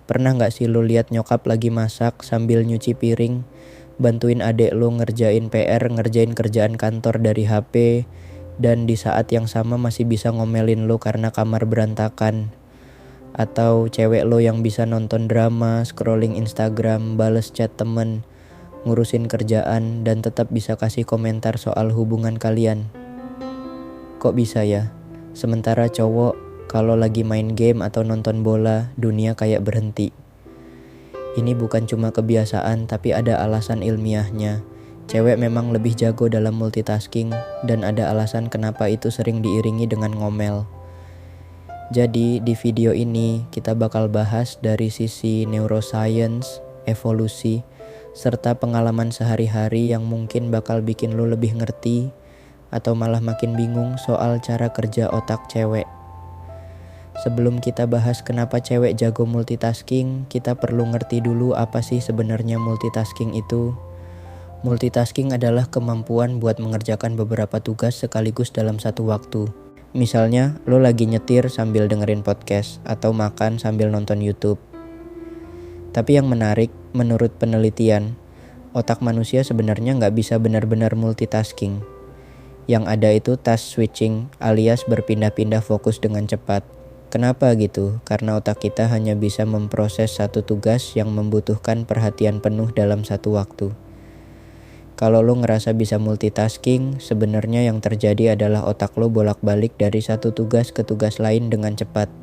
Pernah gak sih lu lihat nyokap lagi masak sambil nyuci piring, bantuin adek lu ngerjain PR, ngerjain kerjaan kantor dari HP, dan di saat yang sama masih bisa ngomelin lu karena kamar berantakan? Atau cewek lo yang bisa nonton drama, scrolling Instagram, bales chat temen, ngurusin kerjaan, dan tetap bisa kasih komentar soal hubungan kalian? Kok bisa ya? Sementara cowok kalau lagi main game atau nonton bola, dunia kayak berhenti. Ini bukan cuma kebiasaan, tapi ada alasan ilmiahnya. Cewek memang lebih jago dalam multitasking, dan ada alasan kenapa itu sering diiringi dengan ngomel. Jadi di video ini kita bakal bahas dari sisi neuroscience, evolusi, serta pengalaman sehari-hari yang mungkin bakal bikin lo lebih ngerti atau malah makin bingung soal cara kerja otak cewek. Sebelum kita bahas kenapa cewek jago multitasking, kita perlu ngerti dulu apa sih sebenarnya multitasking itu. Multitasking adalah kemampuan buat mengerjakan beberapa tugas sekaligus dalam satu waktu. Misalnya, lo lagi nyetir sambil dengerin podcast atau makan sambil nonton YouTube. Tapi yang menarik, menurut penelitian, otak manusia sebenarnya nggak bisa benar-benar multitasking. Yang ada itu task switching alias berpindah-pindah fokus dengan cepat. Kenapa gitu? Karena otak kita hanya bisa memproses satu tugas yang membutuhkan perhatian penuh dalam satu waktu. Kalau lo ngerasa bisa multitasking, sebenarnya yang terjadi adalah otak lo bolak-balik dari satu tugas ke tugas lain dengan cepat.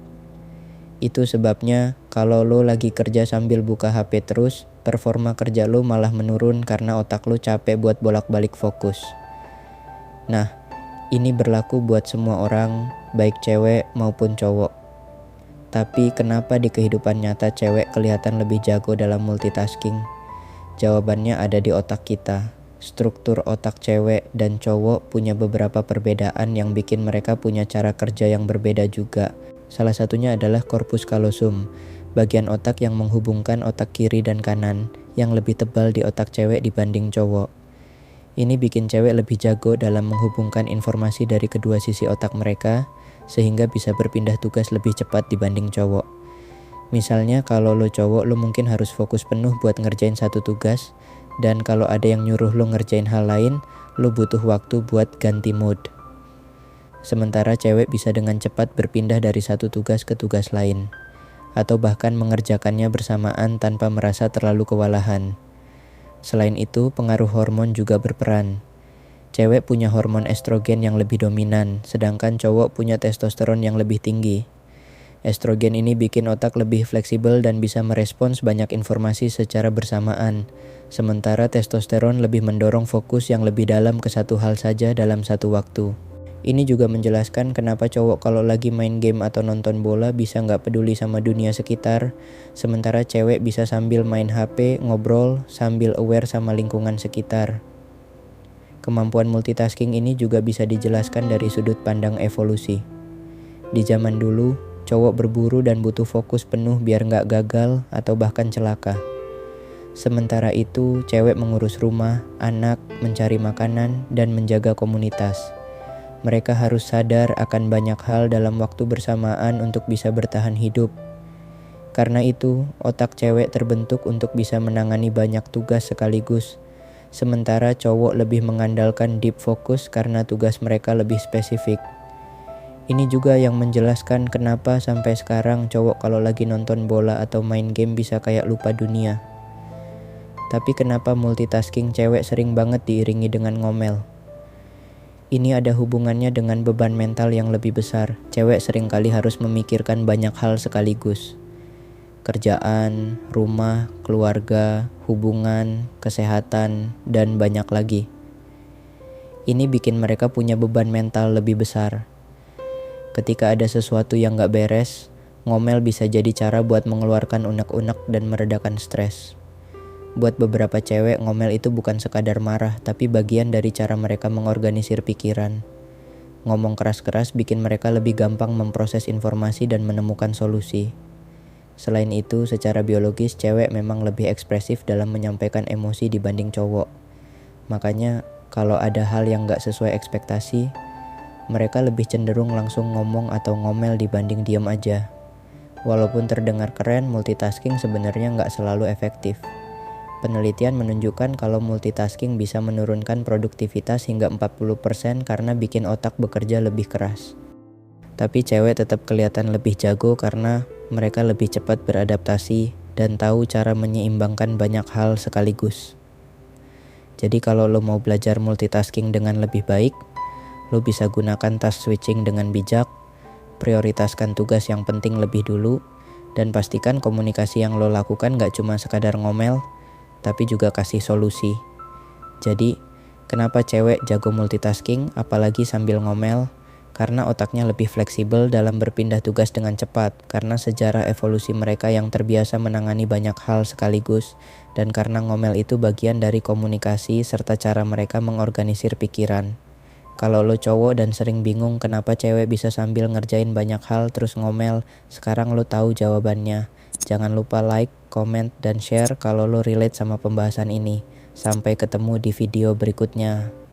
Itu sebabnya kalau lo lagi kerja sambil buka HP terus, performa kerja lo malah menurun karena otak lo capek buat bolak-balik fokus. Nah, ini berlaku buat semua orang, baik cewek maupun cowok. Tapi kenapa di kehidupan nyata cewek kelihatan lebih jago dalam multitasking? Jawabannya ada di otak kita. Struktur otak cewek dan cowok punya beberapa perbedaan yang bikin mereka punya cara kerja yang berbeda juga. Salah satunya adalah corpus callosum, bagian otak yang menghubungkan otak kiri dan kanan, yang lebih tebal di otak cewek dibanding cowok. Ini bikin cewek lebih jago dalam menghubungkan informasi dari kedua sisi otak mereka, sehingga bisa berpindah tugas lebih cepat dibanding cowok. Misalnya kalau lo cowok, lo mungkin harus fokus penuh buat ngerjain satu tugas, dan kalau ada yang nyuruh lo ngerjain hal lain, lo butuh waktu buat ganti mode. Sementara cewek bisa dengan cepat berpindah dari satu tugas ke tugas lain, atau bahkan mengerjakannya bersamaan tanpa merasa terlalu kewalahan. Selain itu, pengaruh hormon juga berperan. Cewek punya hormon estrogen yang lebih dominan, sedangkan cowok punya testosteron yang lebih tinggi. Estrogen ini bikin otak lebih fleksibel dan bisa merespons banyak informasi secara bersamaan, sementara testosteron lebih mendorong fokus yang lebih dalam ke satu hal saja dalam satu waktu. Ini juga menjelaskan kenapa cowok kalau lagi main game atau nonton bola bisa nggak peduli sama dunia sekitar, sementara cewek bisa sambil main HP, ngobrol, sambil aware sama lingkungan sekitar. Kemampuan multitasking ini juga bisa dijelaskan dari sudut pandang evolusi. Di zaman dulu, cowok berburu dan butuh fokus penuh biar nggak gagal atau bahkan celaka. Sementara itu, cewek mengurus rumah, anak, mencari makanan, dan menjaga komunitas. Mereka harus sadar akan banyak hal dalam waktu bersamaan untuk bisa bertahan hidup. Karena itu, otak cewek terbentuk untuk bisa menangani banyak tugas sekaligus. Sementara cowok lebih mengandalkan deep focus karena tugas mereka lebih spesifik. Ini juga yang menjelaskan kenapa sampai sekarang cowok kalau lagi nonton bola atau main game bisa kayak lupa dunia. Tapi kenapa multitasking cewek sering banget diiringi dengan ngomel? Ini ada hubungannya dengan beban mental yang lebih besar. Cewek seringkali harus memikirkan banyak hal sekaligus. Kerjaan, rumah, keluarga, hubungan, kesehatan, dan banyak lagi. Ini bikin mereka punya beban mental lebih besar. Ketika ada sesuatu yang gak beres, ngomel bisa jadi cara buat mengeluarkan unek-unek dan meredakan stres. Buat beberapa cewek, ngomel itu bukan sekadar marah, tapi bagian dari cara mereka mengorganisir pikiran. Ngomong keras-keras bikin mereka lebih gampang memproses informasi dan menemukan solusi. Selain itu, secara biologis, cewek memang lebih ekspresif dalam menyampaikan emosi dibanding cowok. Makanya, kalau ada hal yang gak sesuai ekspektasi, mereka lebih cenderung langsung ngomong atau ngomel dibanding diam aja. Walaupun terdengar keren, multitasking sebenarnya nggak selalu efektif. Penelitian menunjukkan kalau multitasking bisa menurunkan produktivitas hingga 40% karena bikin otak bekerja lebih keras. Tapi cewek tetap kelihatan lebih jago karena mereka lebih cepat beradaptasi dan tahu cara menyeimbangkan banyak hal sekaligus. Jadi kalau lo mau belajar multitasking dengan lebih baik, lo bisa gunakan task switching dengan bijak, prioritaskan tugas yang penting lebih dulu, dan pastikan komunikasi yang lo lakukan gak cuma sekadar ngomel, tapi juga kasih solusi. Jadi, kenapa cewek jago multitasking apalagi sambil ngomel? Karena otaknya lebih fleksibel dalam berpindah tugas dengan cepat, karena sejarah evolusi mereka yang terbiasa menangani banyak hal sekaligus, dan karena ngomel itu bagian dari komunikasi serta cara mereka mengorganisir pikiran. Kalau lo cowok dan sering bingung kenapa cewek bisa sambil ngerjain banyak hal terus ngomel, sekarang lo tahu jawabannya. Jangan lupa like, comment, dan share kalau lo relate sama pembahasan ini. Sampai ketemu di video berikutnya.